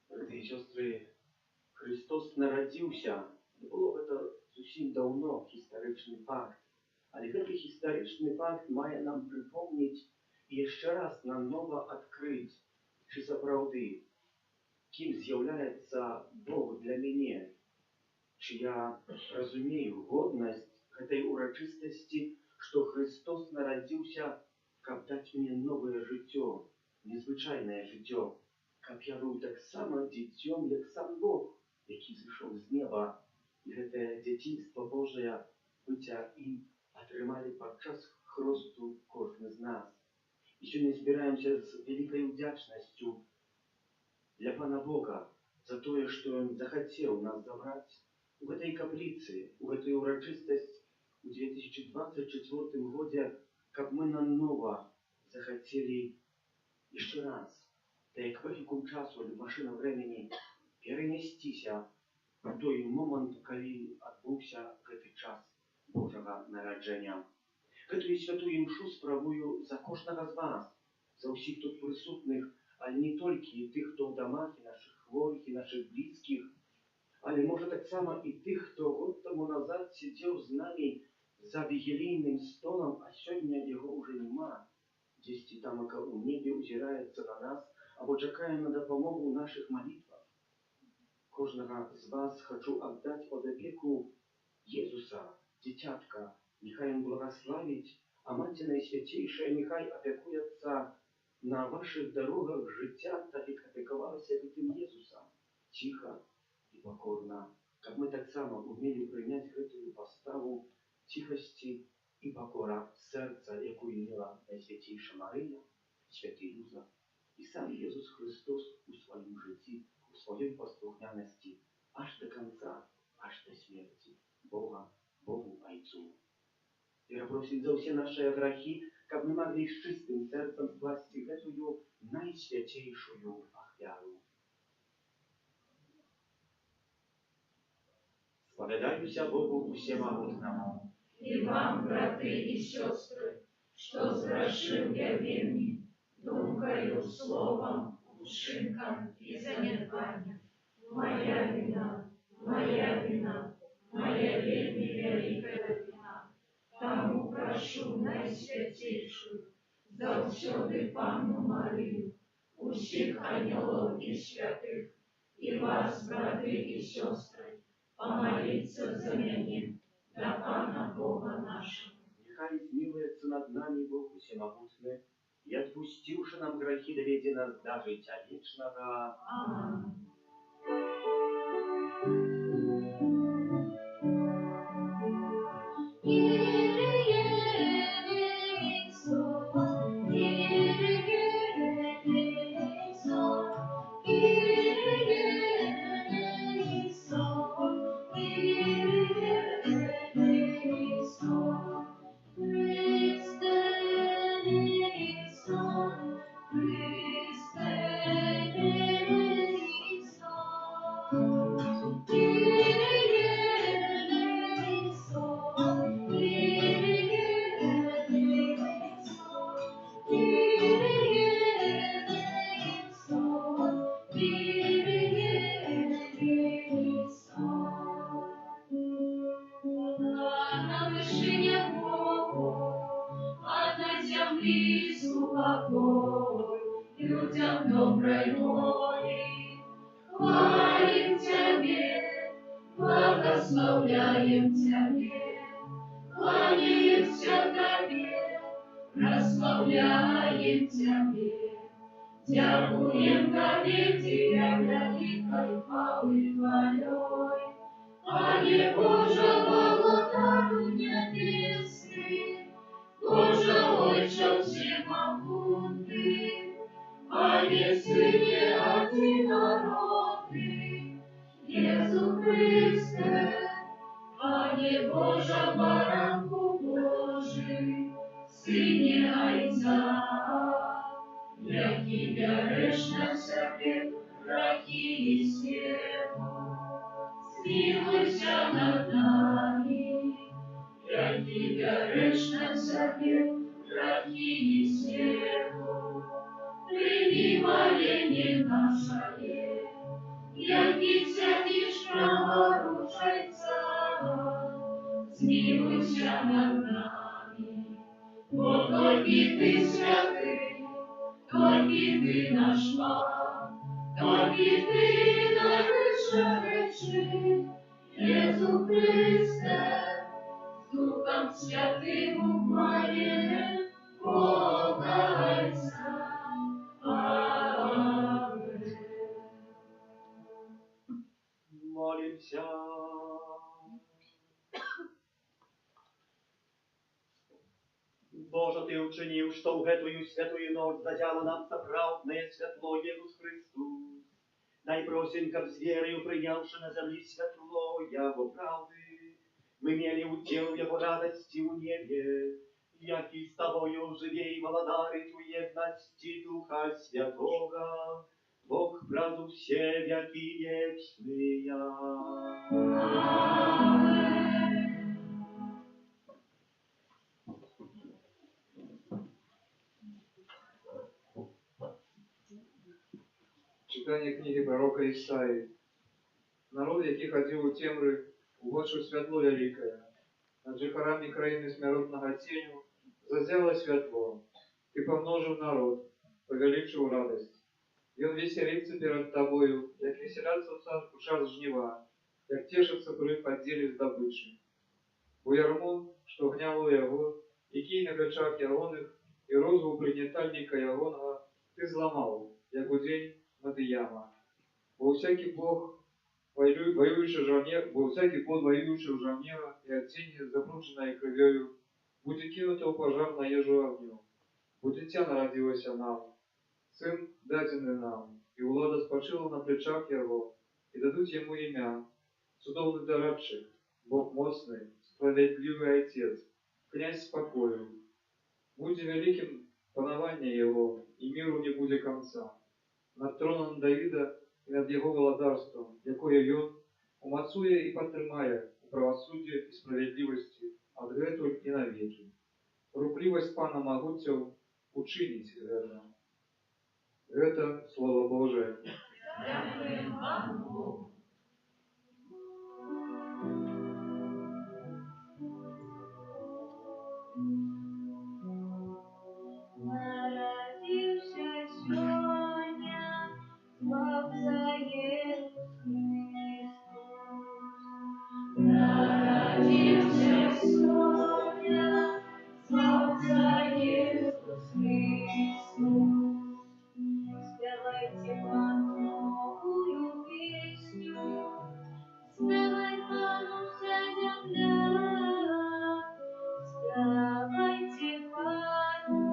Брати і сестри, Христос народився. Було гэта зусім даўно гістарычны факт. Але гэты гістарычны факт мае нам прыпомніць і яшчэ раз нанова адкрыць, ці сапраўды, кім з'яўляецца Бог для мяне, чи я разумею годнасць гэтай урачыстасці, што Христос нарадзіўся каб даць мне новае жыццё, незвычайнае жыццё, каб я быў таксама дзіцём, як сам Бог, які зышоў з неба. І гэтае дзяцінства Божае быцця ім атрымалі падчас хросту кожны з нас. І сёння збіраемся з вялікай удзячнасцю для Пана Бога за тое, што Ён захацеў нас забраць у гэтай капліцы, у гэтую ўрачыстасць у 2024 годзе, каб мы нанова захацелі яшчэ раз, та як вялікім часу альбо машына времени, перенесціся на той момант, калі адбыўся гэты час Божага нараджэння. Гэтую святую імшу справую за кожнага з вас, за ўсіх тут прысутных, але не толькі тых, хто ў дамах, і нашых хворых, і нашых блізкіх, але можа таксама і тых, хто год таму назад сидзеў з намі за вігілійным столам, а сёння яго ўжо няма. Дзесьці тамака ў небе ўзіраецца на нас, або чакае на дапамогу ў нашых малітвах. Кожнага з вас хачу аддаць пад апеку Езуса, дзіцятка, нехай Ён благаславіць, а Маці Найсвяцейшая нехай апякуецца на ваших дорогах жыцця, так як апекавалася гэтым Езусам, ціха і пакорна, каб мы таксама умелі прыняць гэтую паставу ціхасці і пакора сэрца, якую мела Найсвяцейшая Марыя, святы Юза, і сам Езус Христос у сваім жыцці, у сваёй паслухмянасці, аж до конца, аж до смерти Бога, Богу Айцу. Перапросіць за ўсе нашыя грахі, каб мы маглі з чыстым сэрцам скласці гэтую найсвяцейшую ахвяру. Спавядаюся Богу Усемагутнаму. И вам, браты и сестры, что сгрешил я вельми, думкою, словом, учинком и занедбанием. Моя вина, моя вина, моя вельми великая вина. Тому прошу Найсвятейшую, завсёды Панну Марию, усіх ангелов и святых, и вас, браты и сестры, помолиться за меня, до Пана Бога нашего. Нехай змилуется над нами Бог Усемагутны, и отпустивши нам грехи, доведи нас до життя вечного. Аминь. Людям доброй воли, хвалим Тебе, благословляем Тебе, кланяемся Тебе, прославляем Тебе, дякуем Тебе, Тебя великой хвалы Твоей, Пане Боже, благодату небесный, Боже, Отче всемогутный, Пане Сыне Одинородный, Иисус Христе, Пане Боже, Баранку Божий, Сыне Отца, для Тебя грешно себе грехи и сего, смилуйся над нами, для Тебя грешно себе грехи и сего. Прими моление наше, яки сядешь праворучайца, смилуйся над нами, бо только Ты святый, только Ты наш Пан, только Ты найвищий, Иисус Христе, с Духом Святым в хвале, покайся. Аминь. Молимся. Боже, Ты учинил, что в эту святую ночь зазяло нам соправдное светло Иисус Христос. Дай просим, как с верою принявши на земле светло Его правды, мы имели удел в Его радости у небе, яки с Тобою живей володарить уедности Духа Святого, Бог правду все веки вечные. Читання книги пророка Ісаї. Народ, який ходив у темры, убачив святло великое. Над жихарами країни смиротного теню зазяло святло. Ти помножив народ, повеличив радость. И он веселится перед тобою, як веселятся в час жнива, як тешатся при подделе с добычей. У ярмо, что гняло его, и кий на гачах ягоних, и розгу пригнетальника ягонга ты зламав, як у день Мадияма. Бо всякий Бог воюючий жовнера, и от тени, запрученной кров'ю, будет кинуто в пожар на ежу огню. Бо дитя народилося нам, сын даденый нам, и влада спочила на плечах его, и дадут ему имя, судовный дорадчик, Бог мощный, справедливый Отец, князь спокою. Будет великим панование его, и миру не будет конца. Над троном Давида и над его владарством, якое он умацує и подтримає у правосуддя и справедливости от гэтуль и навеки. Рупливость Пана Могутцев учинить верно. Это Слово Божие. Дякуємо вам, Богу. Народився сьогодні, Богця Єсус Христос. Народився сьогодні, Богця Єсус Христос. Спевайте Пану новую песню, спевай Пану вся земля. Спевайте Пану,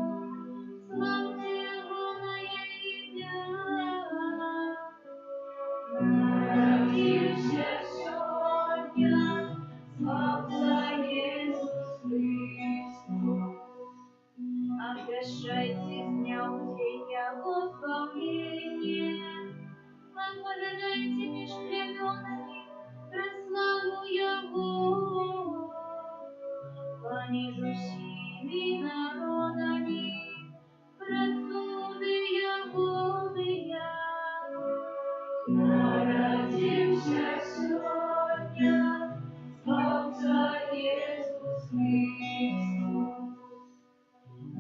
славьте Его на имя. Народился сегодня, славца Иисус Христос. Обращайтесь дня в день Его славление, восхваляйте меж племенами прославу Его. Понижу всеми народами пред суды Яговыя. Народился сегодня, славца Иисус Христос.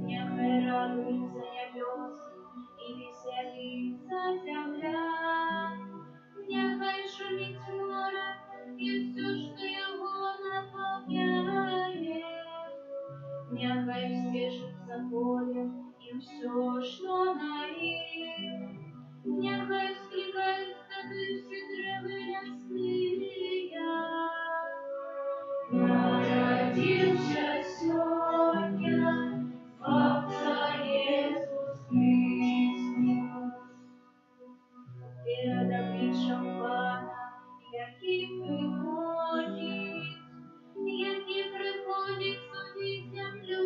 Нехай радуется небесы и веселится земля. Нехай шумит море и все, что его наполняет. Нехай спешится поле и все, что на ним. Нехай вскликают сады все травы лесные. Народился сегодня, славца Иисус Христос. Перед обличьем Пана, який приходит судить землю.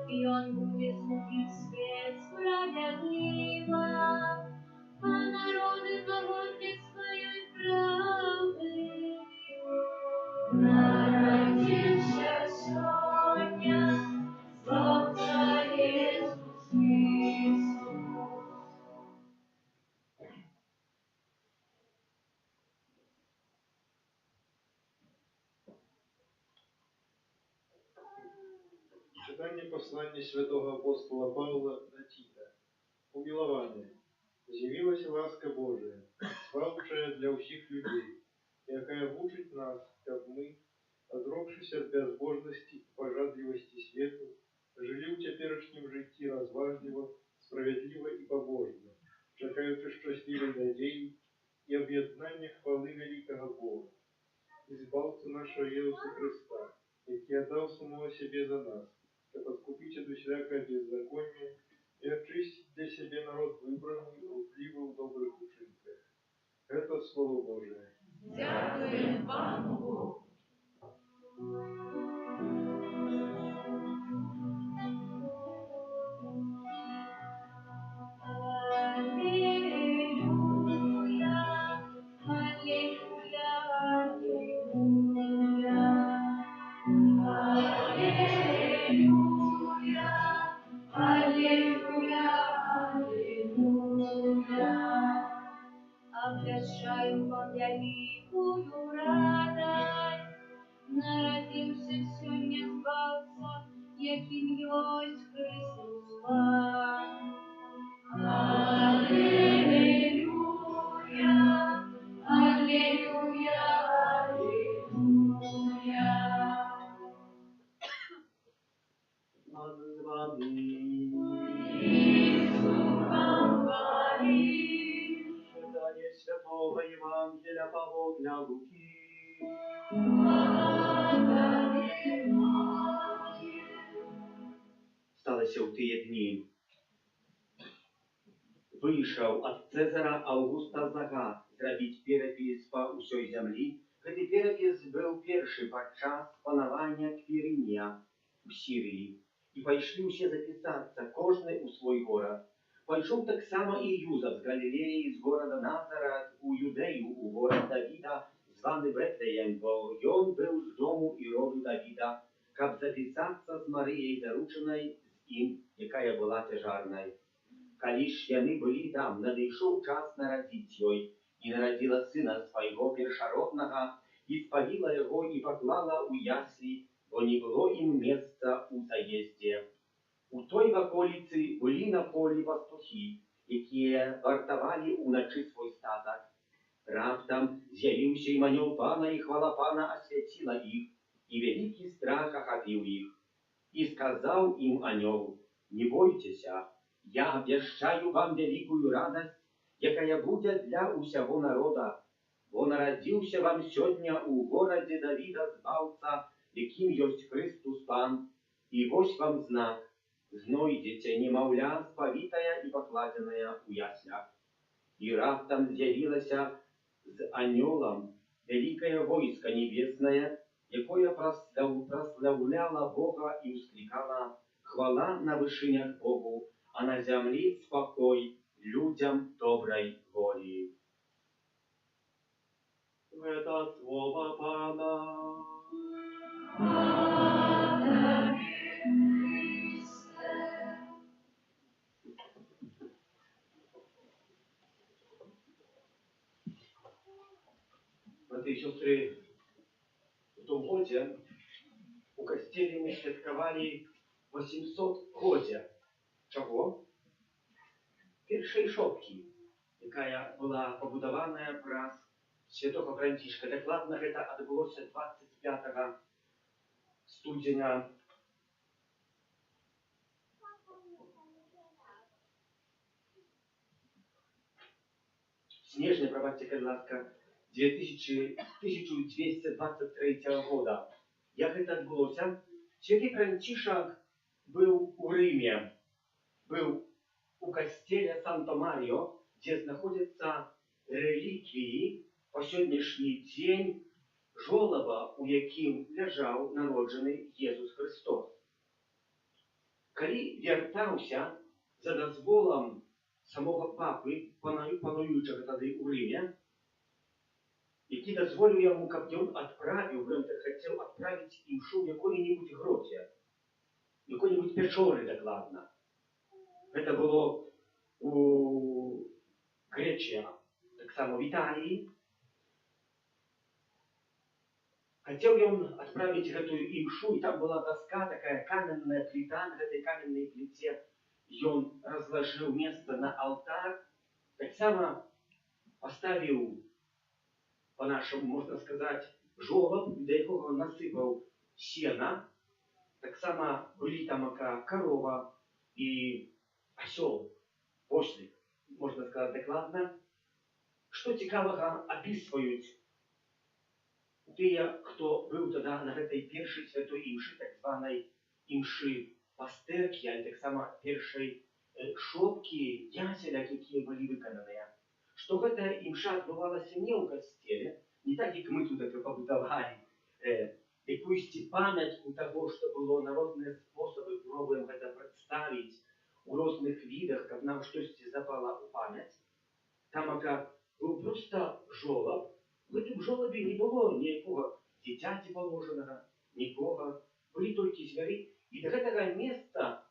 И он будет судить свет справедливо, по народы по воле своей правды. Народился сегодня, славца Иисус Христос. Читання послання святого апостола Павла на Тита. Умилование. З'явилась ласка Божия, спасшая для всех людей, якая учит нас, как мы, отрекшись от безбожности и пожадливости свету, Жылі ў цяперашнім жыцці разважліва, справядліва і пабожна, чакаючы шчаслівай надзеі і аб'яднання хвалы вялікага Бога і збаўцы нашага Ісуса Христа, які аддаў самого сябе за нас, каб адкупіць ад усялякага беззаконня і ачысціць для сябе народ выбраны, руплівы ў добрых учынках. Гэта Слово Божие. Дякуємо Пану Богу. Алілуя, алілуя, алілуя, алілуя, алілуя. Обвящаю вам великую радость, народился сегодня збавца, яким есть Христос Пан. Аллилуйя, аллилуйя, аллилуйя. Pan z wami. Иисусом вами. Czytanie Świętego Ewangelia Pawła Łuki. Сталося ў тыя дні. Выйшаў ад Цэзара Аўгуста загад зрабіць перапіс па ўсёй зямлі. Гэты перапіс быў першы падчас панавання Квірінія у Сірыі. І пайшлі ўсе запісацца, кожны ў свой горад. Пайшоў таксама і Юзаф з Галілеі, з горада Назарат у Юдэю, у горад Давіда, званы Бэтлеем, бо ён быў з дому і роду Давіда, каб запісацца з Марыяй заручанай з ім, якая была цяжарнай. Калі ж яны былі там, надышоў час нарадзіць ёй, і нарадзіла сына свайго першароднага, і спаліла яго і паклала ў яслі, бо не было ім месца ў заездзе. У той ваколіцы былі на полі пастухі, якія вартавалі ўначы свой статак. Раптам з'явіўся ім анёл Пана, і хвала Пана асвяціла іх, і вялікі страх ахапіў іх. І сказаў ім анёл: «Не бойцеся, я абвяшчаю вам вялікую радасць, якая будзе для ўсяго народа, бо нарадзіўся вам сёння ў горадзе Давіда збаўца, якім ёсць Христос Пан. І вось вам знак: знойдзеце немаўля спавітая і пакладзеная ў яслях». І раптам з'явілася з анёлам вялікае войска небеснае, якое праслаўляла Бога і ўсклікала: «Хвала на вышынях Богу, а на зямлі спакой людзям добрай волі». Гэта слова Пана. Браты і сёстры, у том годзе у касцеле мы святкавалі 800-годдзя. Чаго? Першай шопкі, якая была пабудаваная праз святого Францішка. Дакладна гэта адбылося 25 студзеня снежня, прабачце, калі ласка, 1223 года. Як гэта адбылося? Святы Францішак быў у Рыме, быў у касцеле Санта-Маріо, дзе знаходзяцца рэліквіі па сённяшні дзень жолаба, у якім ляжаў народжаны Езус Христос. Калі вяртаўся за дазволам самога папы, пануючага тады ў Рыме, які дазволіў яму, каб ён адправіў, ён хацеў адправіць імшу ў якой-небудзь гроце, якой-небудзь пячоры дакладна. Гэта было у Грэчыі, таксама в Італіі. Хацеў ён адправіць гэтую імшу, і там была доска, такая каменная пліта, на гэтай каменнай пліце ён разлажыў месца на алтар, таксама паставіў, по-нашаму можна сказаць, жолаб, да якога насыпаў сена, Так само были там корова и осел, ослик, можна сказати докладно. Що цікавого описують тыя, хто быў тогда на гэтай першай святой імшы, так званай імшы пастэркі, але таксама першай шопкі яселяк, якія былі выкананыя. Што гэтая імша адбывалася не ў касцеле, не так, як мы тут это пабудавалі, якуюсьці памятку таго, што было на розныя спосабы, пробуем гэта прадставіць у розных відах, каб нам штосьці запала ў памяць. Там быў проста жолаб. В гэтым жолабе не было ніякога дзіцяці паложанага, нікога. Былі толькі звяры. І да гэтага месца,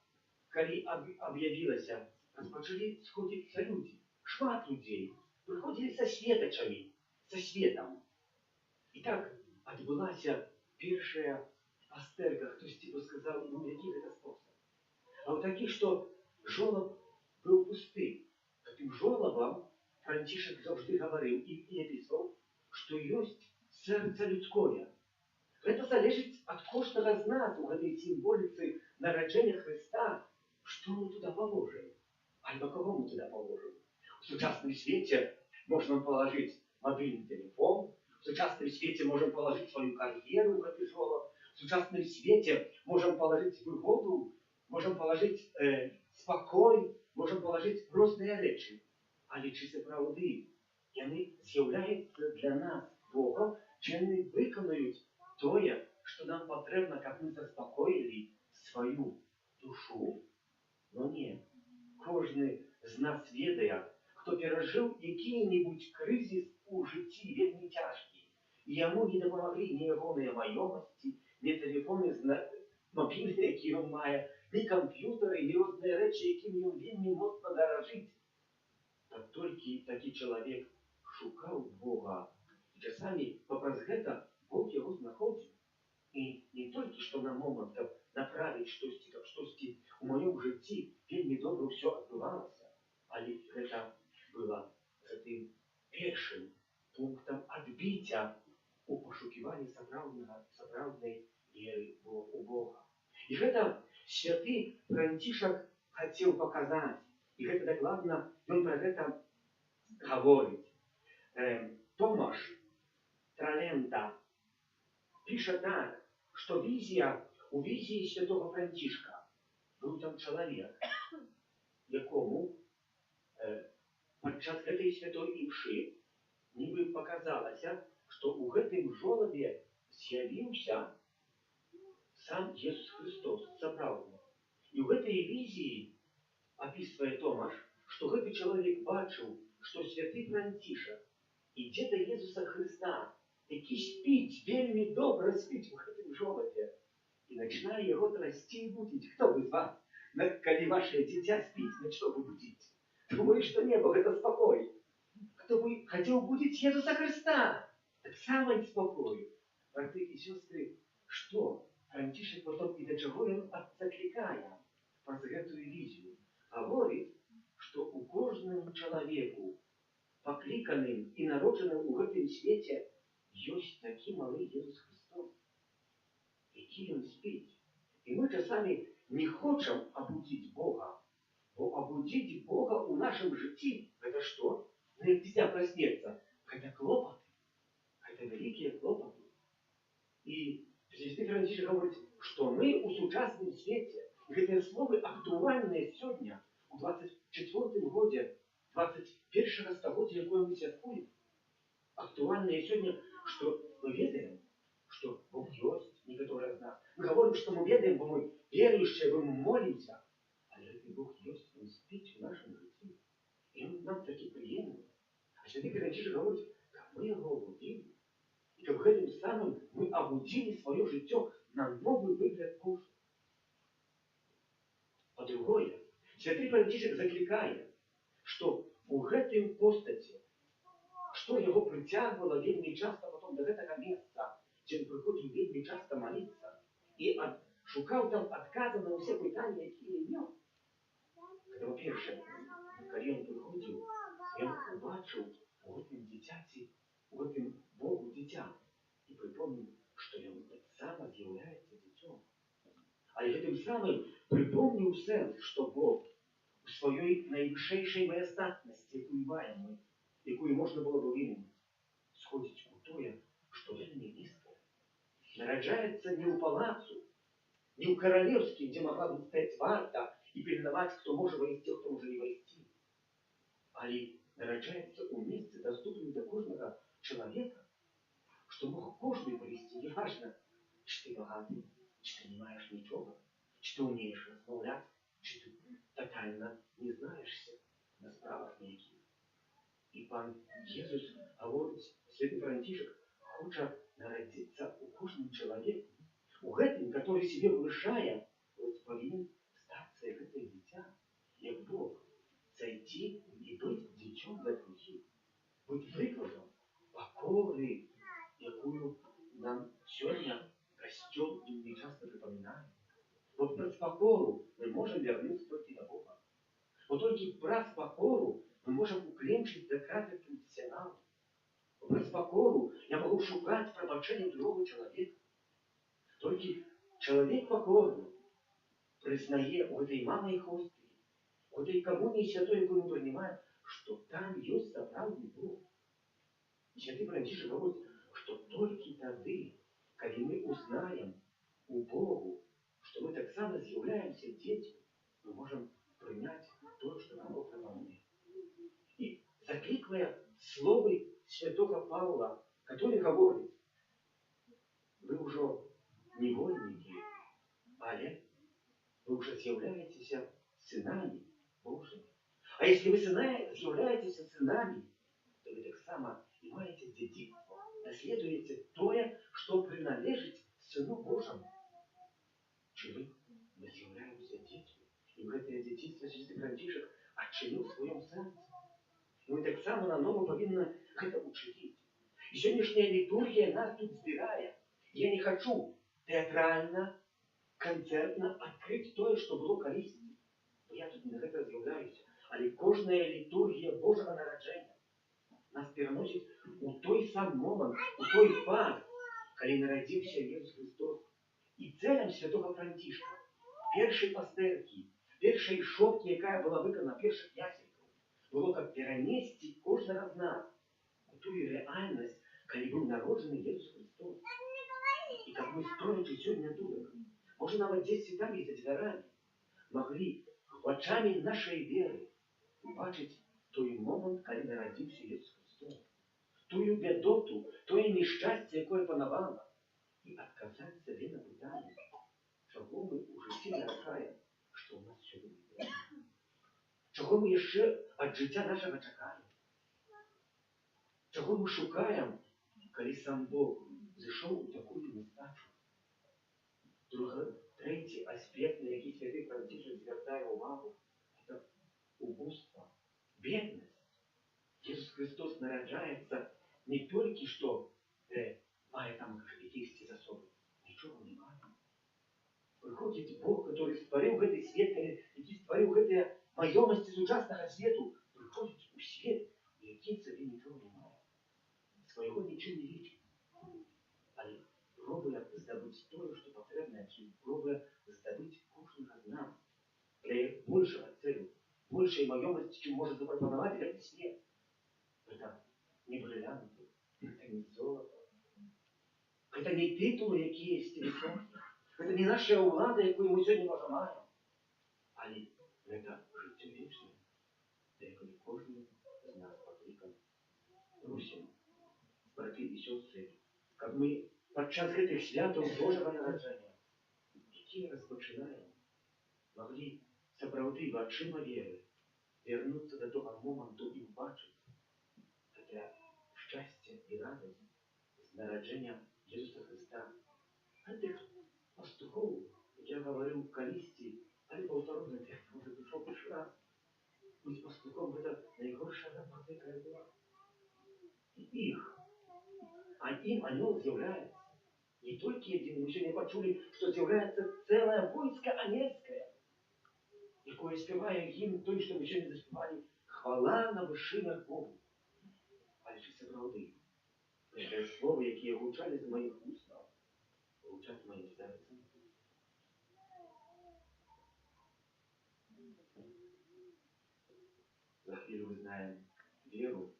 калі аб'явілася, распачалі сходзіцца людзі. Шмат людзей. Прыходзілі са светачамі, са светам. І так адбылася першая пастэрка, хтосьці бы сказаў, ну які гэта спосаб. А ў такі, што жолаб быў пусты. Гэтым жолабам Францішак заўжды гаварыў і апісваў, што ёсць сэрца людское. Гэта залежыць ад кожнага з нас у гэтай сімволіцы нараджэння Хрыста, што мы туды паложым, альбо каго мы туды паложым. У сучасным свеце можна палажыць мабільны тэлефон, у сучасным свеце можам палажыць сваю кар'еру ў гэты жолаб, у сучасным свеце можам палажыць выгоду, можам палажыць спакой, можам палажыць розныя рэчы. Але чи сапраўды яны з'яўляюцца для нас Богом, чи яны выканаюць тое, што нам патрэбна, каб мы заспакоілі сваю душу? Ну не. Кожны з нас ведае, хто перажыў які-небудзь крызіс у жыцці вельмі цяжкі, і яму не дапамаглі ні ягоныя маёмасці, ні тэлефоны мабільныя, які ён мае, ні камп'ютары, ні розныя рэчы, якім ён вельмі моцна даражыць. Так толькі такі чалавек шукаў Бога. І часамі папраз гэта Бог яго знаходзіў. І не толькі што на момант, каб направіць штосьці, каб штосьці ў маём жыцці вельмі добра ўсё адбывалася, але гэта было гэтым першым пунктам адбіцця у пашуківанні сапраўднай веры у Бога. І гэта святы Францішак хацеў паказаць. І гэта дакладна ён пра гэта гаворыць. Томаш Тралента піша так, што у візіі святого Францішка быў там чалавек, якому падчас гэтай святой імшы нібы паказалася, што ў гэтым жолабе з'явіўся сам Jesús Христос, сапраўдны. І ў гэтай візіі описывая Томаш, что гэты чалавек бачыў, што святы Францішак ідзе да Езуса Христа, які спіць, вельмі добра спіць у гэтым жолабе, і пачынае яго трасці і будзіць. Хто вы з вас, калі ваше дзіця спіць, на што вы будзіце? Думаю, што неба гэта спакой. Хто бы хацеў будзіць Езуса Христа, таксама і спакой. Браты і сёстры, што Францішак потом і да чаго ён заклікае праз гэтую візію? Гаворыць, што ў кожным чалавеку, пакліканым і народжаным у гэтым свеце, ёсць такі малы Jesús Христос, які ён спіць. І мы часамі не хочам абудзіць Бога, бо абудзіць Бога ў нашым жыцці – гэта што? Ну, як дзіця праснецца, гэта клопаты, гэта вялікія клопаты. І святы Францішак гаворыць, што мы ў сучасным свеце, гэтыя словы актуальныя сёння, у 24-м годзе 21-го стагоддзя, якое мы святкуем. Актуальныя сёння, што мы ведаем, што Бог ёсць, некаторыя з нас. Мы гаворым, што мы ведаем, бо мы веруючыя, бо мы молімся. Але гэты Бог ёсць, ён спіць у нашым жыцці. І ён нам такі прыемны. А святы Францішак гаворыць, каб мы яго абудзілі. І каб гэтым самым мы абудзілі сваё жыццё на новы выгляд курсу. Па-другое, святы Францішак заклікае, што у гэтым постаці, што яго прыцягвала вельмі часта потом да гэтага месца, дзе ён прыходзіў вельмі часта маліцца і шукаў там адказы на ўсе пытанні, якія меў. Гэта па-першае, калі ён прыходзіў, ён убачыў у гэтым дзіцяці, у гэтым Богу дзіця і прыпомніў, што ён таксама з'яўляецца дзіцём. але гэтым самым прыпомніў сэнс, што Бог у сваёй найвышэйшай маестатнасці, якую маем мы, якую можна было б вымяніць, сходзіць у тое, што вельмі нізкае. Нараджаецца не ў палацу, не ў каралеўскім, дзе магла б стаяць варта і пільнаваць, хто можа вайсці, хто можа не вайсці. Але нараджаецца ў месцы, даступным для кожнага чалавека, што мог кожны прыйсці, неважна, чи ты багаты, чи ты не маеш нічога, чи ты ўмееш размаўляць, чи ты тотально не знаешься на справах ніякіх. І пан Jesús гаворыць, святы Францішак хоча нарадзіцца ў кожным чалавеку, у гэтым, который себе вывышае, вот павінен стацца гэтае дзіця, як Бог, зайти і быць дзіцём для другіх, быць прыкладам пакоры, якую нам сёння касцёл нечаста прыпамінае. Вот праз пакору мы можем вярнуцца толькі да Бога. Вот толькі праз пакору мы можем укленчыць да краты прафесіяналу. Праз пакору я могу шукаць прабачэння другого чалавека. Толькі чалавек пакорны прызнае ў гэтай малай хосці, у гэтай камуніі святой, якую мы прынимаем, што там ёсць сапраўдны Бог. І святы Францішак гаворыць, што толькі тады, калі мы узнаем у Богу, што мы таксама з'яўляемся дзецьмі, мы можам прыняць тое, што нам Бог прапануе. І закліквае словы святого Павла, который гаворыць: вы ўжо невольнікі, але вы ўжо з'яўляецеся сынамі Божымі. А если вы з'яўляецеся сынамі, то вы таксама і маеце дзядзіцтва, наследуеце тое, што прыналежыць Сыну Божаму. Чым мы з'яўляемся дзецьмі, і гэтае дзяцінства святы Францішак адчыніў у сваём сэрцы. Мы таксама нанова павінны гэта ўчыніць. І сённяшняя літургія нас тут збірае. Я не хачу тэатральна, канцэртна адкрыць тое, што было калісьці. Бо я тут не гэта з'яўляюся. Але кожная літургія Божага нараджэння нас пераносіць у той сам момант, у той факт, калі нарадзіўся Jesús Христос. І цэлям святого Францішка, першай пастэркі, першай шопкі, якая была выканана, першых яселькаў, было каб перанесці кожнага з нас у тую рэальнасць, калі быў народжаны Jesús Христос. І каб мы, стоячы сёння тут, можа нават дзесьці там і за дзвярамі, маглі вачамі нашай веры убачыць той момант, калі нарадзіўся Jesús Христос. Тую бядоту, тое нешчасце, якое панавала, і адказаць сабе на пытанне, чаго мы ў жыцці наракаем, што ў нас сёння не. Чаго мы яшчэ ад жыцця нашага чакаем? Чаго мы шукаем, калі сам Бог зышоў у такую нестачу? Трэці аспект, на які святы Францішак звяртае ўвагу, это убоства, беднасць. Jesús Христос нараджаецца не толькі што мае там якіхсьці засобы, нічога не мае. Прыходзіць Бог, который стварыў гэты свет, які стварыў гэтыя маёмасці сучаснага свету, прыходзіць у свет, які сабе нічога не мае. Свайго нічым не лічыць. Але пробуе здабыць тое, што патрэбнае, пробуе здабыць кожнага з нас для большага цэлю, большай маёмасці, чым можа запрапанаваць гэты свет. Гэта не брылянты, гэта не золата, гэта не тытулы, якія ёсць высокія, гэта не наша ўлада, якую мы сёння можа маем, але гэта жыццё вечнае, да якой кожны з нас пакліканы. Просім, браты і сёстры, каб мы падчас гэтых святаў Божага нараджэння, якія распачынаем, маглі сапраўды вачыма веры вярнуцца да того моманту і ўбачыць гэтае шчасце і радасць з нараджэння Jesúsa Христа. Гэтых пастухоў, як я гаварыў калісьці, але паўтару гэта я уже прыйшоў першы раз. Быць пастухом гэта найгоршая работа, якая была. І іх, а ім анёл з'яўляецца. Не толькі адзін, мы сёння пачулі, што з'яўляецца цэлае войска ангельскае, якое спявае гімн той, што мы сёння заспявалі: хвала на вышынях Богу. Але ж сапраўды, гэтыя словы, якія гучалі з маіх вуснаў, гучаць маім сэрцам. хвилю вызнаем веру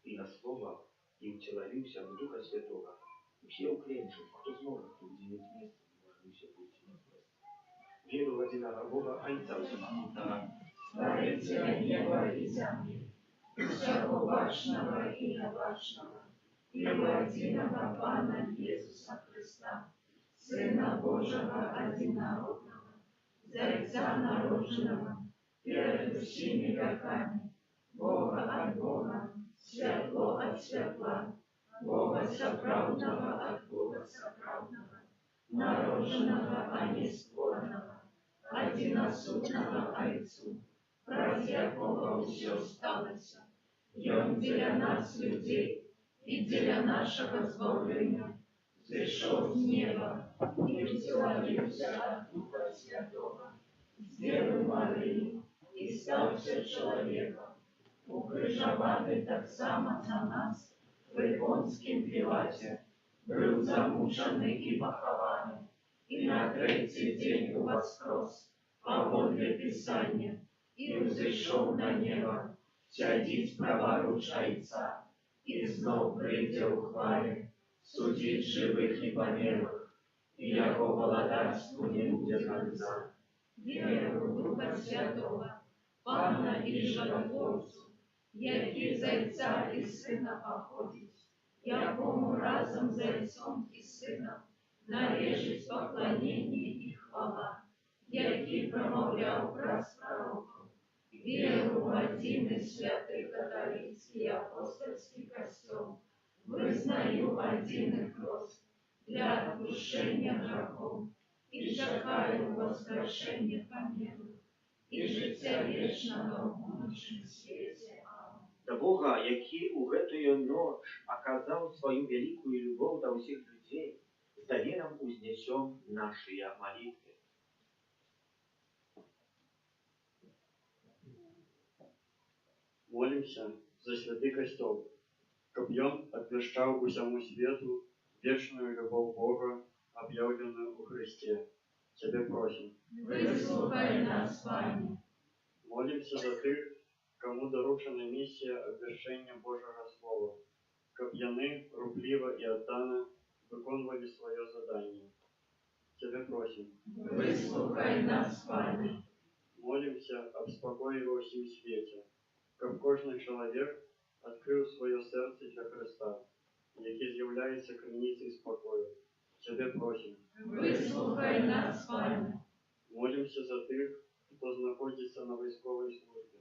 и на Слово, и утеловился в Духа Святого. И все уклончив, кто сможет уделить место, можно все будет неизвестно. Веру в одиного Бога, Отца Всемогущего, Створителя неба и земли, всего важного и неважного, и единого Пана Иисуса Христа, Сына Божьего одинородного, Зайца народженного, перед всеми веками, Бога от Бога, светло от светла, Бога соправдного от Бога соправдного, народженного, а не створенного, одиносудного Отцу, ради якого все сталося, и Он для нас, людей, и для нашего збавлення, зійшов з неба и втелился от Духа Святого, с Девы Марии, и стався человеком, укрижований так само за нас, в Іконськім Пілаті, був замучений і похований, и на третий день воскрес, поводле Писания, и взошел на небо, сядить праворуч Отца, и знов прийде у хвале, судить живых и померлых, и яко володарству не будет конца. Веру в Духа Святого, Пана и Животворцу, який Зайца і Сина походить, якому разом з Зайцом і Сином належить поклонение і хвала, який промовляв праз пророков. Веру в один и святый католический апостольский костел, вызнаю один и крест для отпущения грехов, и чекаю воскрешения помилуй, и життя вечного в будущем свете. Аминь. до Бога, який у гэтую ночь оказал свою великую любовь до всех людей, с довером узнесем наши молитвы. Молимся за святый костел, каб ён обвещал усяму свету вечную любовь Бога, объявленную у Христе. Тебе просим. Выслухай нас, Пане. Молимся за тых, кому доручена миссия обвещения Божьего Слова, каб яны рупливо и отдано виконували свое задание. Тебе просим. Выслухай нас, Пане. Молимся об спокое во всем свете, каб кожный человек открыл свое сердце для Христа, який з'являється криницей спокою. Тебе просим. Выслухай нас, Пане. Молимся за тих, хто знаходиться на військовій службі,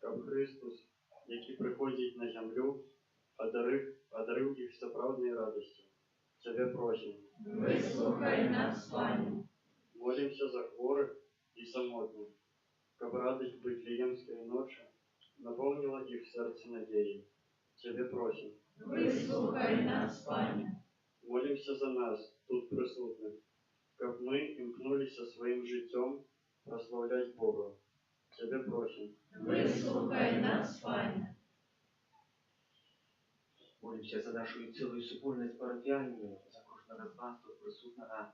каб Христос, який приходить на землю, одарив їх всеправдної радості. Тебе просим. Выслухай нас, Пане. Молимся за хворих і самотних, каб радость Вифлеємської ночі наповнила їх серце надією. Тебе просим. Выслухай нас, Пане. Молимся за нас, тут присутних, каб ми імкнулися своїм життям прославлять Бога. Тебе просим. Выслухай нас, Пане. Молимся за нашу цілу супольність парафіальну, за кожного з вас тут присутного,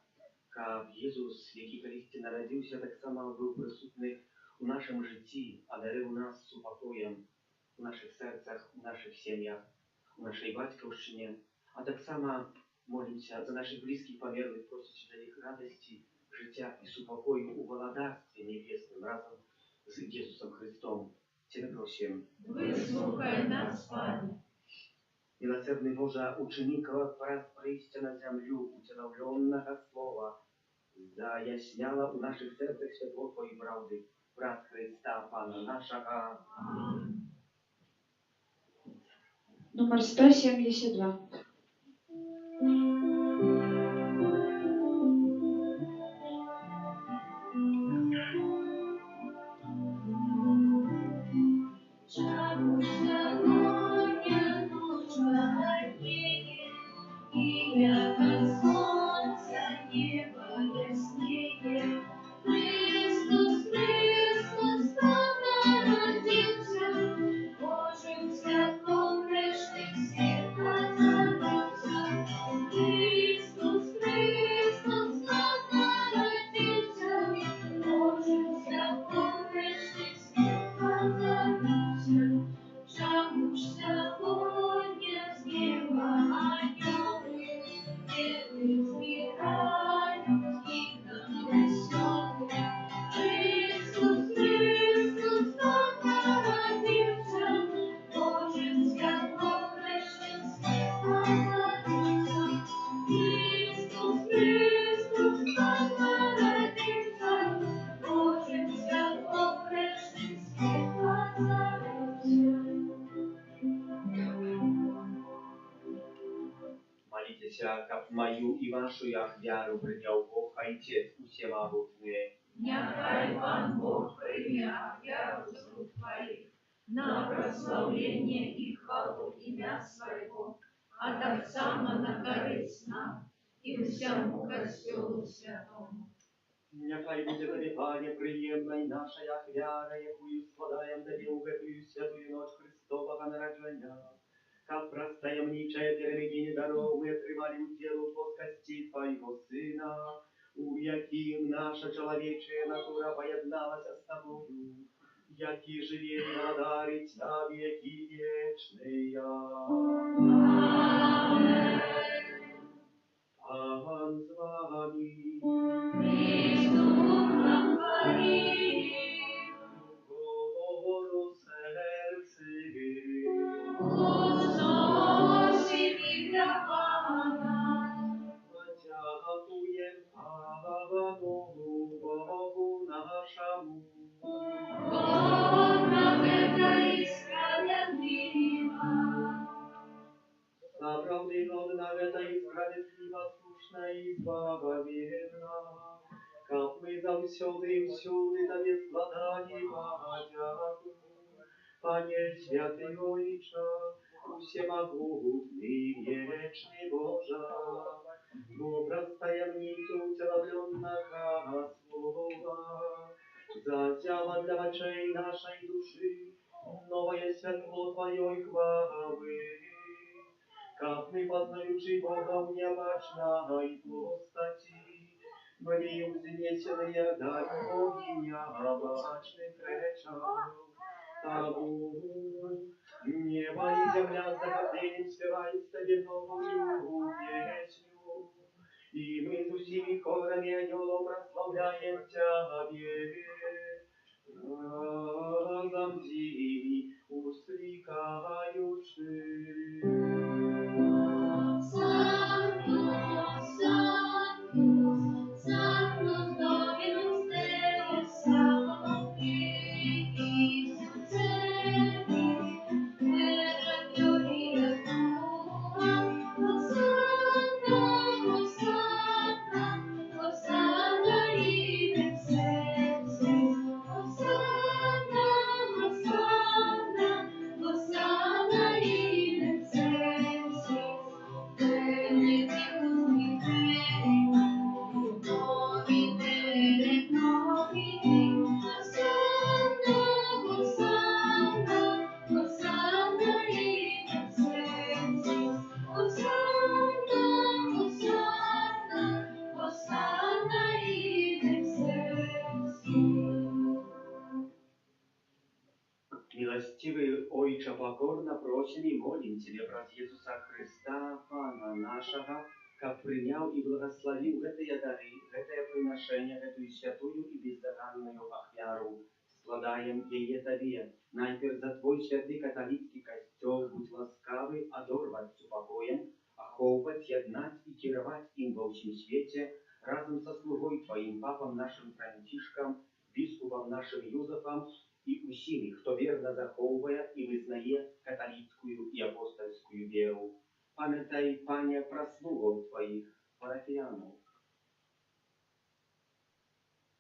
каб Єсус, який колись народився, так само був присутний у нашому житті, одарив нас супокоєм у наших серцях, у наших сім'ях, у нашій батьківщині, а так само молимся за наших близьких померлих, просячи для них радості, життя і супокою у володарстві небесному разом з Ісусом Христом. Тебе просим. Выслухай нас, Пане. Милосердный Боже, ученика прийстя на землю, утеловленного Слова, заясняла у наших серцях світло Твої правди, праз Христа, Пана нашого. Номер 172. Божим святком прийшли всіх нас. мою і вашу ахвяру прийняв Бог, Отець усемогутній. Няхай Пан Бог прийме ахвяру з рук твоїх на прославлення і хвалу ім'я Своєго, а так само на користь нам і всьому Костюлу Святому. Нехай буде тобі, Пане, приємна й наша ахвяра, якою складаєм тобі у гэтую святую ночь Христового народження. Как простаємничає перемігінь даров ми отримали уділ у плоскості Твоєго Сина, у яким наша чоловіча натура поєдналася з Тобою, який живе і владарить на віки вічні. Амінь. Пан з вами. І з духом твоїм. Гору серці. Возносим ім'я Пана. Подякуєм Пану Богу нашому. Бог нам это и справедливо. Направды годна это и справедливо, слушна и благоверна. Как мы завсёды и всюди Тобі складані подяку. Пане святий Ойче, всемогутний, вечный Божа, образ таємницю уцеловленного слова, зазява для очей нашей души новое светло Твоей хвалы. Как мы, познаючи Бога в необычной постати, были взнесенные до Его необычных речах. Тому небо и земля с захоплением спевают Тебе новую песню, и мы с усими хорами ангелом прославляем Тебе. Разом с ними усликающий. Sanctus, Sanctus, Sanctus Dominus Deus Sabaoth, Sancti, terra gloria tua, Hosanna, Hosanna, Hosanna in excelsis, Hosanna, Hosanna, Hosanna in excelsis. Benedictus Misericors, Domine Domini, Hosanna, Hosanna, Hosanna in excelsis, Hosanna, Hosanna, Hosanna in excelsis. Милостивый Ойче, покорно просим и молим Тебе про Иисуса Христа, Пана нашего, как принял и благословил гэтые дары, гэтое приношение, эту святую и бездоганную ахвяру. Складаем ее Тебе, найперв за Твой святый католицкий костел, будь ласкавый, одорвать с упокоем, оховывать, яднать и кировать им во всем свете, разом со слугой Твоим, Папом нашим Франтишком, Біскупом нашим Юзефом, і усіми, хто вірно заховує і визнає католицькую і апостольську віру. Пам'ятай, Пане, про слугов Твоїх, парафіянів.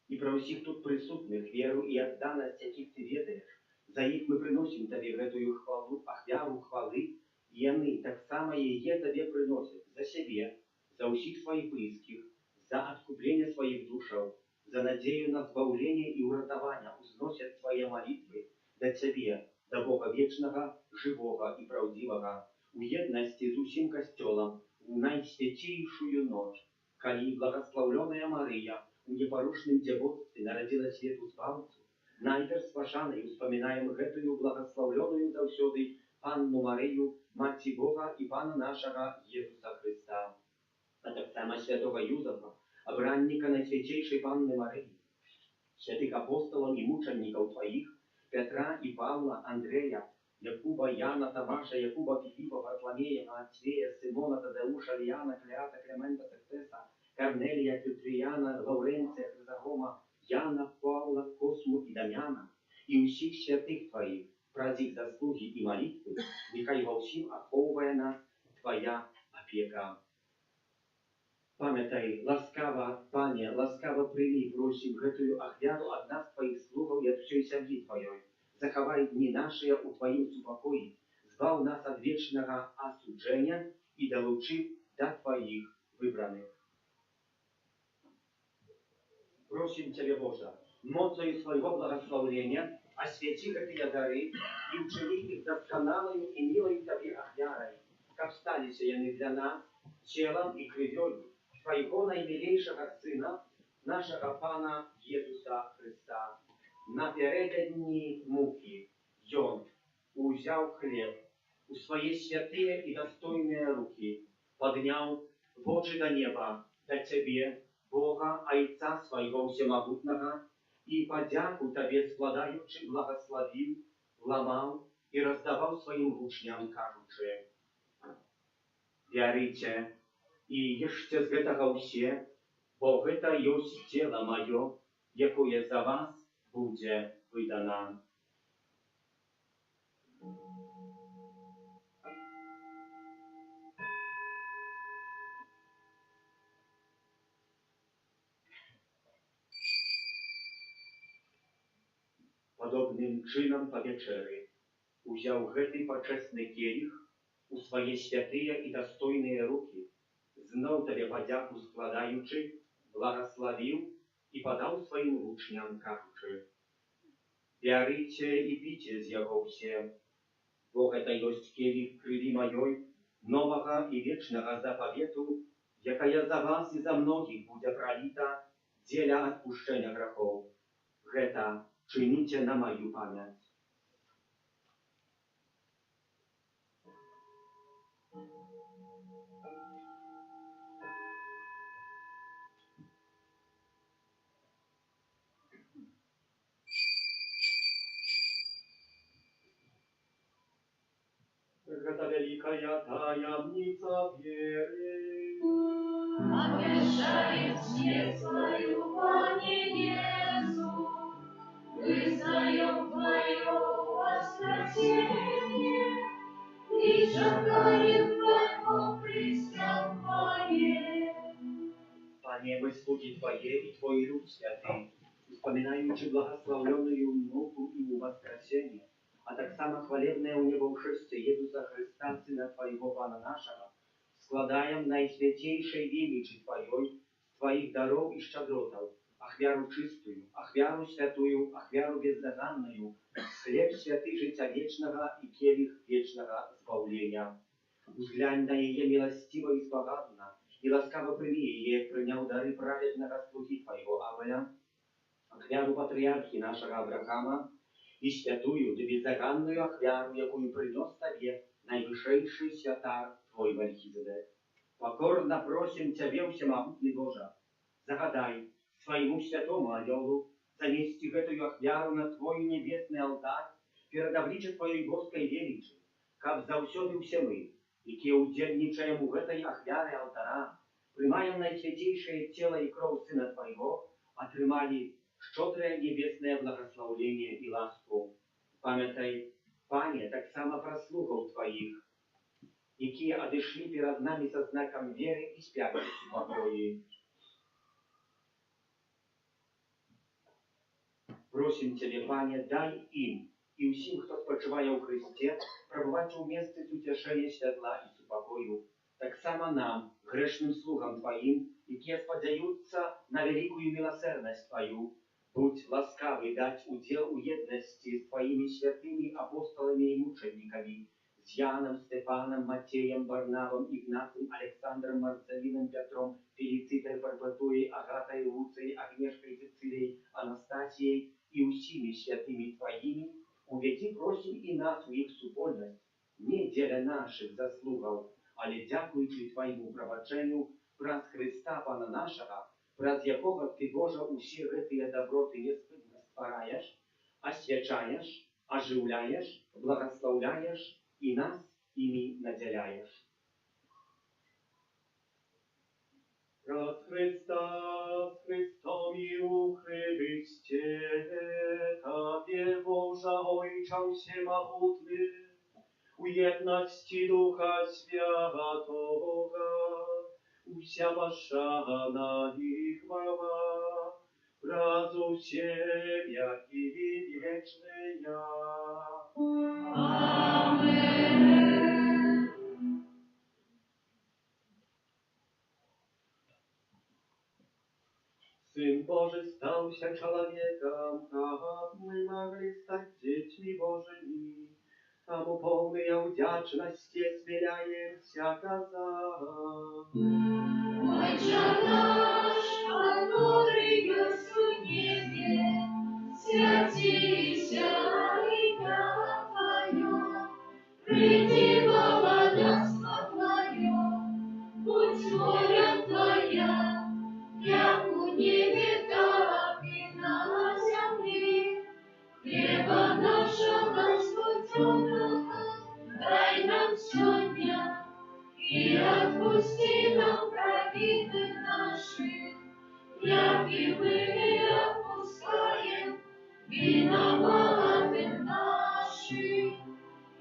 І про усіх тут присутних віру і відданість, яких Ти ведаєш. За їх ми приносимо Тобі гэтую хвалу, ахвяру хвали, і вони так само її Тобі приносять за себе, за усіх своїх близьких, за откуплення своїх душів, за надею на збавление и уратование узносят свои молитвы до Тебе, до Бога вечного, живого и правдивого, у едности с усім костелом, в наисвятейшую ночь, коли благословленная Мария у непорушном девотстве народила свету Збавцу, найперв спашаной вспоминаем гэтую благословленную завсёды Панну Марию, Мать Бога и Пана нашего Иисуса Христа, а так само святого Юзефа, обранника Наисвятейшей Панны Марии, святых апостолов и мучеников Твоих, Петра и Павла, Андрея, Якуба, Яна, Тамаша, Якуба, Филиппа, Варфоломея, Матфея, Симона, Тадеуша, Лиана, Клеата, Климента, Сектеса, Корнелия, Киприана, Лавренция, Хризогома, Яна, Павла, Косму и Дамьяна, и усіх святых Твоих, праз их заслуги и молитвы, нехай во всем оховывая нас Твоя опека. Памятай, ласкаво, Пане, ласкаво прими, просим, гэтую ахвяру ад нас, Твоих слугаў и от всей семьи Твоей. Захавай дни наши у Твоим супокои, збав нас от вечного осуджения и долучи до Твоих выбранных. Просим Тебя, Боже, мocою своего благословения освети гэтые дары и учини их досконалою и милою Тебе ахвярой, как стали яны для нас телом и кровью Твоего наимилейшего Сына, нашего Пана Иисуса Христа. Напередодні муки Ён узял хлеб у свои святые и достойные руки, поднял в очи до неба, до Тебе, Бога, Отца Своего Всемогутного, и подяку Тебе складаючи благословил, ломал и раздавал своим учням, кажучи: «Вярыце и ешьте з гэтага ўсе, бо гэта ёсць тело маё, якое за вас будзе выдана». Подобным чынам па вечеры узяў гэты пачэсны келіх у свае святыя і дастойныя рукі, зноў Табе падзяку складаючы, благословил и подал своим учням, кажучи: «Бярыце и піце з яго ўсе, бо гэта ёсць келіх крыві маёй, новага і вечнага запавету, якая за вас и за многих будзе пролита дзеля адпушчэння грахоў. Гэта чыніце на мою памяць». Гэта великая таямница веры. Обещает смерть свою, Пане Иисус, вызнаем Твое воскресение и шагаем Твоего преступления. Пане, мы слуги Твои и Твой люд святый, вспоминаючи благословленную муку и воскресение, а так само хвалебное у него ушествие Иисуса Христа, Сына Твоего, Пана нашего, складаем наисвятейшей величи Твоей, Твоих даров и щедротов, ахвяру чистую, ахвяру святую, ахвяру бездоганную, хлеб святый життя вечного и келих вечного избавления. Узглянь на ее милостиво и спогадно, и ласкаво прими ее, принял дары праведного слуги Твоего Авеля, ахвяру патриархи нашего Авраама, и святую, да бездоганную ахвяру, якую принес Тебе наивышейший святар Твой Мельхиседек. Покорно просим Тебе, всемогутный Боже, загадай своему святому анgelу занести эту ахвяру на Твой небесный алтарь перед обличием Твоей боской величи, как завсёды все мы, які удзельнічаем у гэтай ахвяры алтара, прымаем наисвятейшее тело и кровь Сына Твоего, отрымали щедрое небесное благословение и ласку. Памятай, Пане, так само про слугов Твоих, які одышли перед нами со знаком веры и спят в покое. Просим Тебе, Пане, дай им и усім, кто спочиває у Христе, пробывать у месте утешения святла и супокою. Так само нам, грешным слугам Твоим, які сподяются на великую милосердность Твою, будь ласкавый дать удел у едности с Твоими святыми апостолами и мучениками, с Яном, Стефаном, Матеем, Барнавом, Игнатом, Александром, Марцелином, Петром, Фелицитой, Барбатуей, Агатой, Луцией, Агнешкой, Цицилией, Анастасией и усими святыми Твоими, уведи, просим, и нас в их супольность, не деля наших заслугов, але дякуючи Твоему пробачению, праз Христа Пана нашего, праз якого Ты, Боже, усі гэтыя доброты неспытно ствараешь, освячаешь, оживляешь, благословляешь и нас ими наделяешь. Праз Христа, с Христом и у Христе, Тебе, Боже, Ойче всемогутный, у едности Духа Святого, уся пошана и хвала, разу все веки вечные. Amen. Сын Божий стался человеком, как мы могли стать детьми Божьими. Тому полная вдячности смиряемся казать. Отче наш, который есть в небе, святися имя Твое, приди благодатство Твое, будь воля Твоя, як у небе, так и на земле. Хлеба нашего насущного дай нам сегодня, и отпусти нам провины наши, як и мы отпускаем виноватым нашим,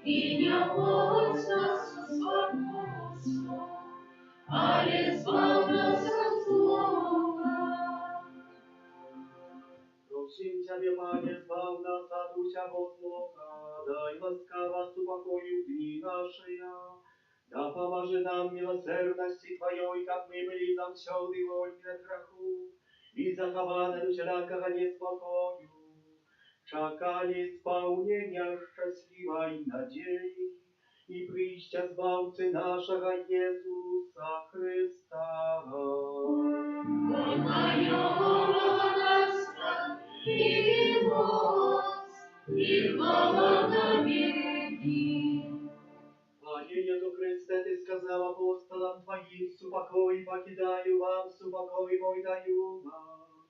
и не вводь нас в искушение, але избавь нас от злого. Просим Тебя, Пане, избав нас от усякого злога, дай ласкаво упокою дни наши, да поможи нам милосердности Твоей, как мы были завсёды вольны от греху, и захованы от всякого неспокою, чакали исполнения счастливой надеи, и прища Збавцы нашего Иисуса Христа. И моц, и хвала на веки. Пане Иисус Христе, Ты сказал апостолам Твоим, супокой покидаю вам, супокой мой даю вам.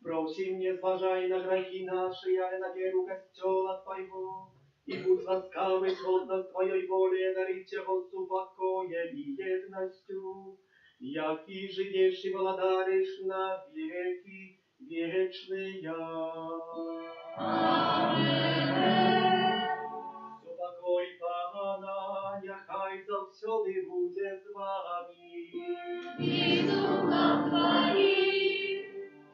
Просим, не зважай на грехи наши, але на веру костела Твоего, и будь ласкавый сходно с Твоей волей, дарить его супокоем и едностью, яки живешь и владаришь на веки вечные. Супокой Пана, яхай завсёды буде з вами. И духом Твоим.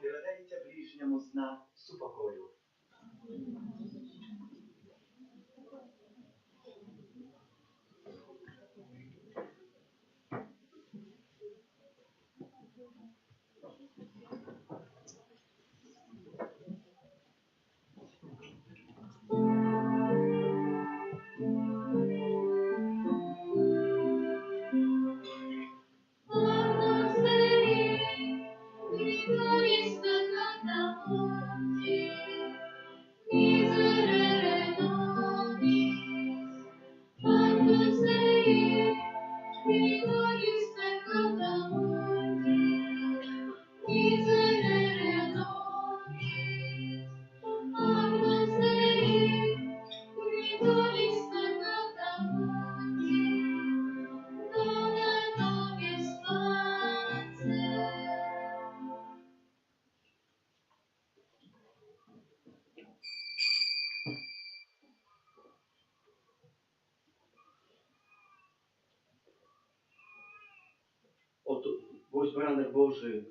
Передайте ближнему знак супокою. От ось баранок Божий,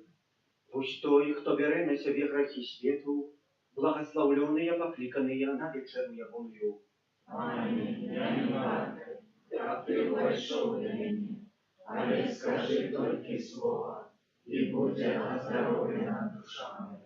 ось той, хто бере на себе грехи світу, благословленные, покликанные на вечеру Ягонью. Аминь. Я не варта, как ты вошел до меня, але скажи только слово, и будет оздоровлена душа моя.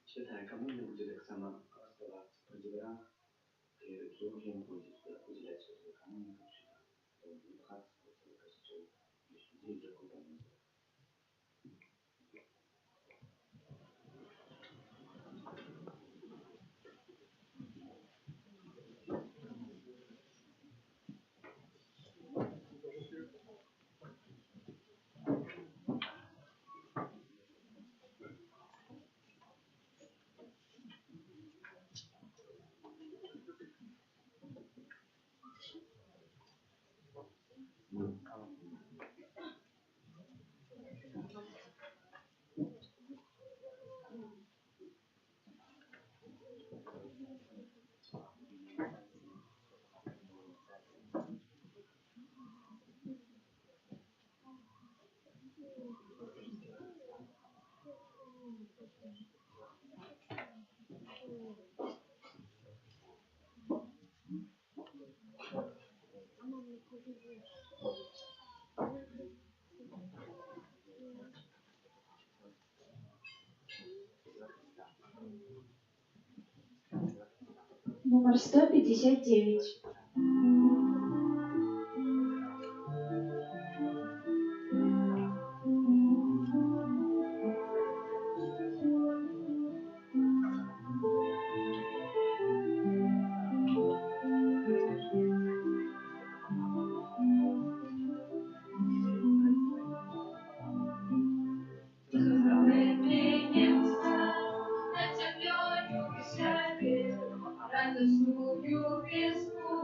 Святая коммуния будет так само оставаться при дверях, перед служением будет уделять святую коммунию, будет братство, свой костюм, людей закупанных. Номер 159. Над землею веселье, радостную весну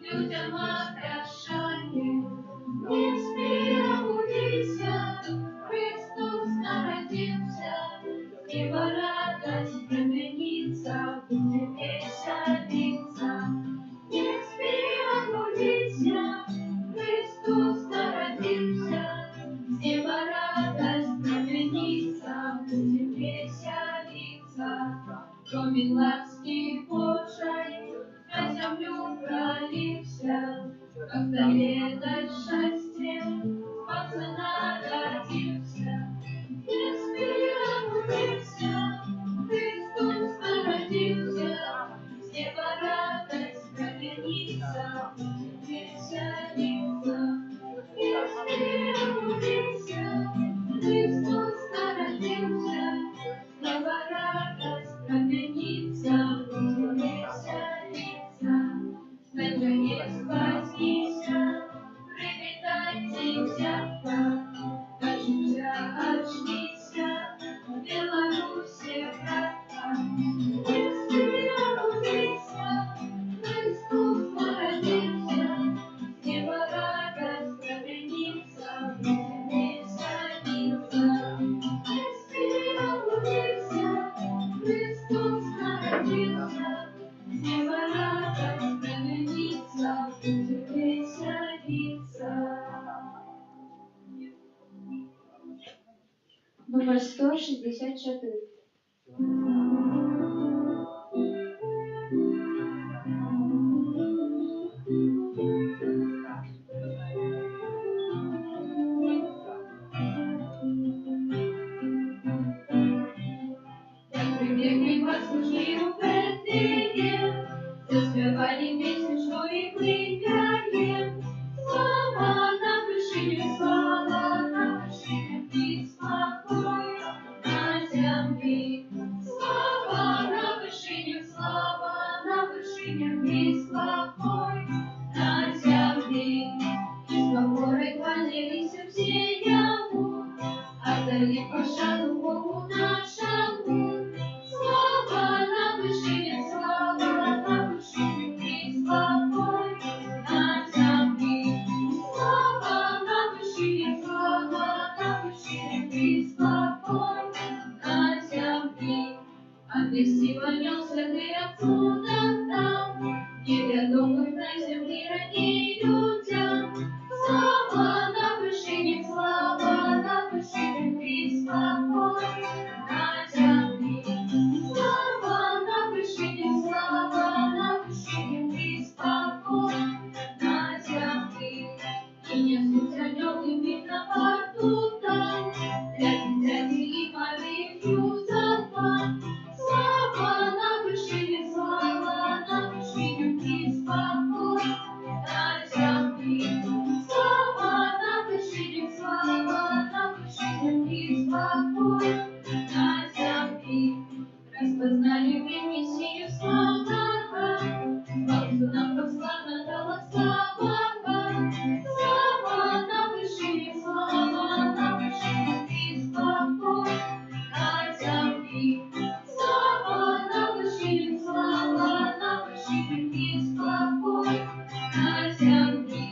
людям окрашает. Не спи, пробудися, Христос народился, неба радость променится, будем веселиться. Не спи, пробудися, Христос народился, неба радость променится, будем веселиться. Кроме ласки Божией на землю пролився, как заведать счастье, спасся народился. Не спи, пробудися, Христос народился, с неба радость променится, будем веселиться. Не спи, пробудися, Христос народился, с неба радость променится, будем веселиться. Наконец вознися, привитайте взятка, кажется, очнися, Беларуси, братка. Не спи, пробудися, Христос народился, с неба радость променится, будем веселиться. Не спи, пробудися, Христос народился, с неба радость променится, будем веселиться. Номер 164. Як прибегли послушні у Бетлеєм, заспівали пісню, що і вип'яєм. Слава на вишині, слава на вишині, і спокой на землі. Слава на вишині, і спокой на землі. І спокори кланялися всі яму, отдали пошану Богу нашему. Слава на вышине, и спокой на земле. Слава на вышине, и спокой на земле. Отвести вонел святый отсюда там, неведомых на земле ради людям. Слава на вышине, и спокой на земле. Слава на вышине, и спокой на земле. И несутся анёлы на борту там, для дитяти и Марии Юзефа. Слава на вышине, и спокой на земле. Слава на вышине, и спокой на земле. Распознали мы Мессию славного, Богу нам послана дала слава. Слава на вышине, и спокой на земле. Слава на вышине, и спокой на земле.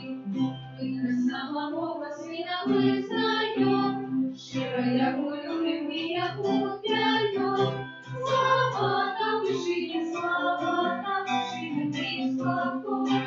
Мы Христа Бога Сына вызнаем, щиро Его любим и Его пяем. Слава на вышине, и спокой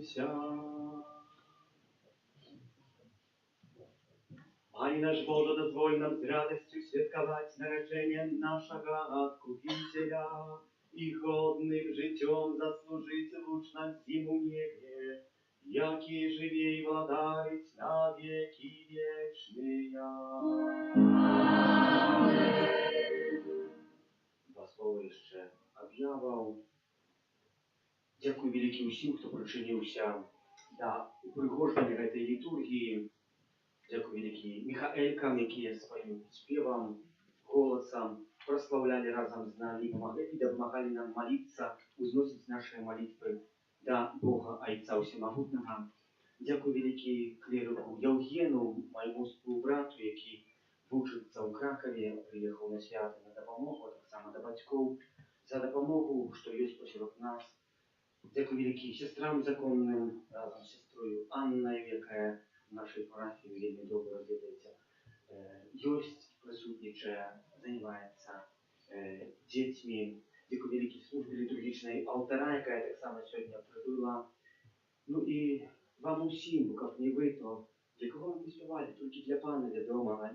радуйся. Пане наш Боже, дозволь нам с радостью святковать народжение нашего Откупителя и годным житем заслужить луч на зиму небе, яки живей владарить на веки вечные. Два слова jeszcze об'яваў. Дзякуй вялікі ўсім, хто прычыніўся да упрыгожвання гэтай літургіі. Дзякуй вялікі Міхаэлькам, якія сваім спевам, голасам праслаўлялі разам з намі і дапамагалі нам маліцца, узносіць нашыя малітвы да Бога Айца Усемагутнага. Дзякуй вялікі клерыку Яўгену, майму спаўбрату, які вучыцца ў Кракаве, прыехаў на свята на дапамогу, а таксама да бацькоў, за дапамогу, што ёсць пасярод нас. Дзякуй вялікі сестрам законным, разам з сестрою Аннай, якая в нашей парафии вельмі добра, ведаеце, ёсць, прысутнічае, занимаецца дзецьмі. Дзякуй вялікі службе літургічнай алтара, якая таксама сёння прыбыла. Ну і вам усім, каб не вы, то для кого мы спявалі? Толькі для Пана, вядома,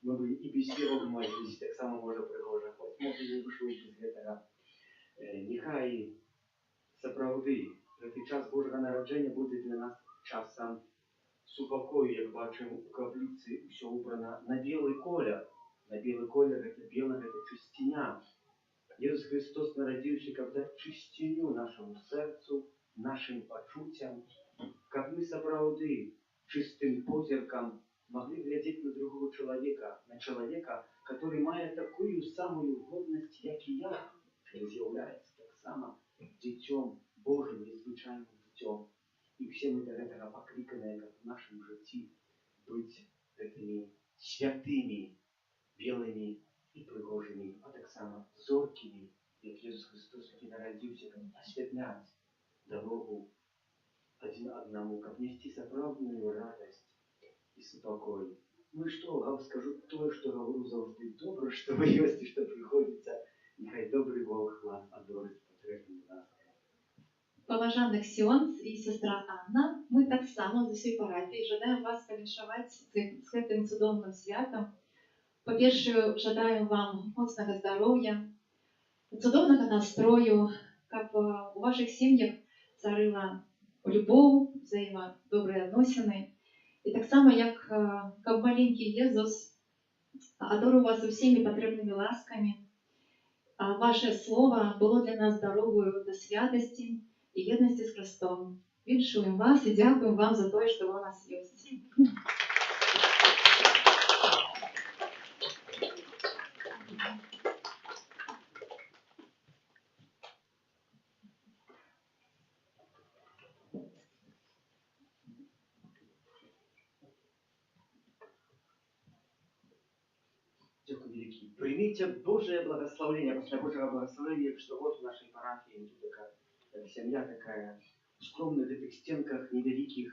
мы бы і без спеваў молились, таксама можа прыгожа, хоць можа не выйшло без гэтага. Нехай сапраўды гэты час Божага нараджэння будзе для нас часам супакою, як бачым у капліцы, ўсё убрана на белы колер. На белы колер гэта бела, гэта чысціня. Jesús Христос нарадзіўся, каб даць чысціню нашаму сэрцу, нашым пачуццям, каб мы сапраўды чыстым позіркам могли глядзець на другого чалавека, на чалавека, который мае такую самую годнасць, як і я, што з'яўляецца таксама дзіцём Божым, незвычайным дзіцём. І все мы да гэтага пакліканыя, каб в нашым жыцці быць гэтымі святымі, белымі і прыгожымі, а таксама зоркімі, як Jesús Христос, які нарадзіўся, каб асвятляць дарогу адзін аднаму, каб несці сапраўдную радасць і супакой. Ну і што, скажу тое, што гавору заўжды добра, што вы ёсць і што прыходзіцца. Нехай добры Бог вас адорыць патрэбным нас. Поважаnych ksiądz i siostra Anna, my tak samo z усієї парафії жадаємо вас повіншувати з цим цудовним святом. По-перше, жадаємо вам моцного здоров'я, цудовного настрою, щоб у ваших сім'ях царила любов, взаємодобрі відносини. І так само, як маленький Єсус адорував вас усіми потрібними ласками, а ваше слово було для нас дорогою до святості і єдності з Христом. Віншуємо вас і дякуємо вам за те, що ви у нас є. Дякую великий. Примите Божие благословение, после Божьего благословения, что вот в нашей парафии такая семья такая, в скромных этих стенках невеликих,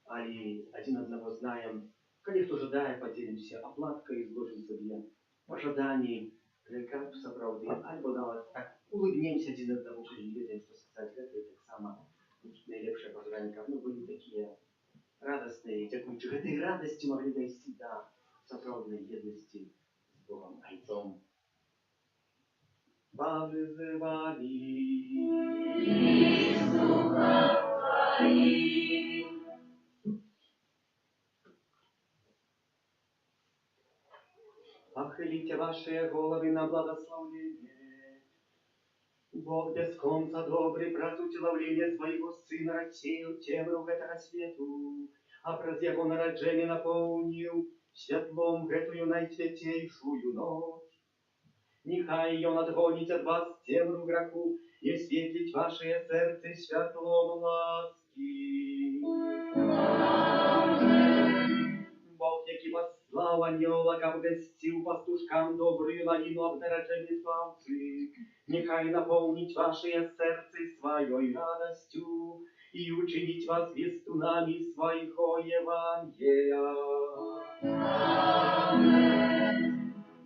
али один одного знаем. Коли хто жадає, поділимося оплаткою, изложим себе пожаданий, как справді, альбо так улыбнемся один одному, коли не ведаем, что сказать. Это так само наилепшее пожелание, как мы были такие радостные, дякуючи этой радости могли дойти до справдной едности с Богом Айцом. Повызывали похилите ваши головы на благословение. Бог без конца добрый, праз утиловление своего Сына рассеял темру гэтага свету, а праз Яго нараджение наполнил святлом гэтую найсвятейшую ночь. Нехай Ён отгонит от вас темру греху и осветлить ваше сердце святлом ласки. Бог, який послал ангела, как вестил пастушкам добрую новину об нараджении славцы, нехай наполнить ваше сердце своей радостью и учинить вас вестунами своего Евангелия.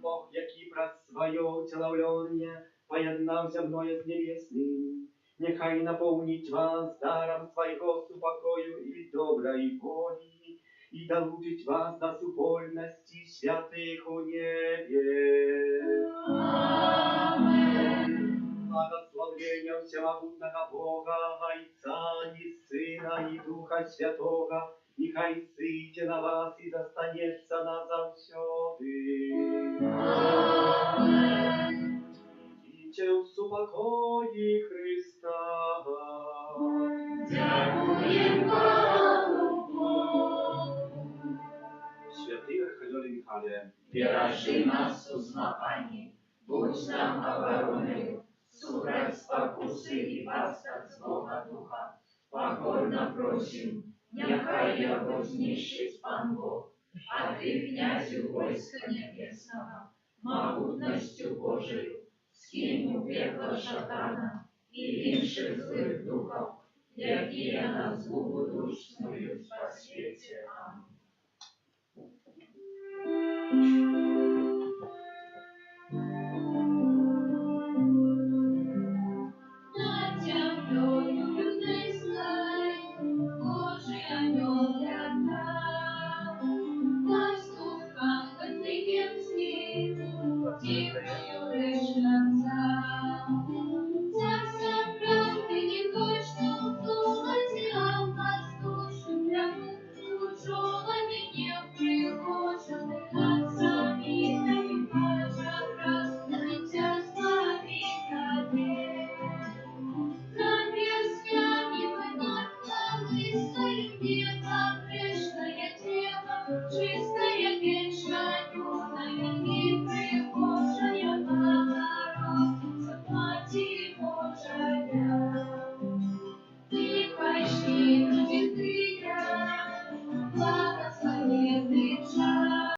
Бог, який праз свое утиловление поєднав земное с небесным, Niechaj napełnić was darem swojego spokoju i dobrej woli i nauczyć was na wolności świętych u niebie. Amen. Błogosławienia Всемогутnego Boga, Ojca i Syna i Ducha Świętego, niechaj zejdzie na was i zostaniecie na zawsze. Amen. Idźcie w spokoju Chrysta. Dziękuję Panu Bogu. Święty Archanioły Michale, Бережи нас у знакании, будь нам обороной, супроть спокусы и восстать злого духа. Покорно просим, нехай его знищить Пан Бог, а ты, князю войска небесного, могутностью Божию, скинь у пекла шатана и інших злых духов, якие на злобу душ снуют по свете. Аминь. Над землёю людной знай, Божий анёл летал, пастухам отвлекем с ним, тихою лишь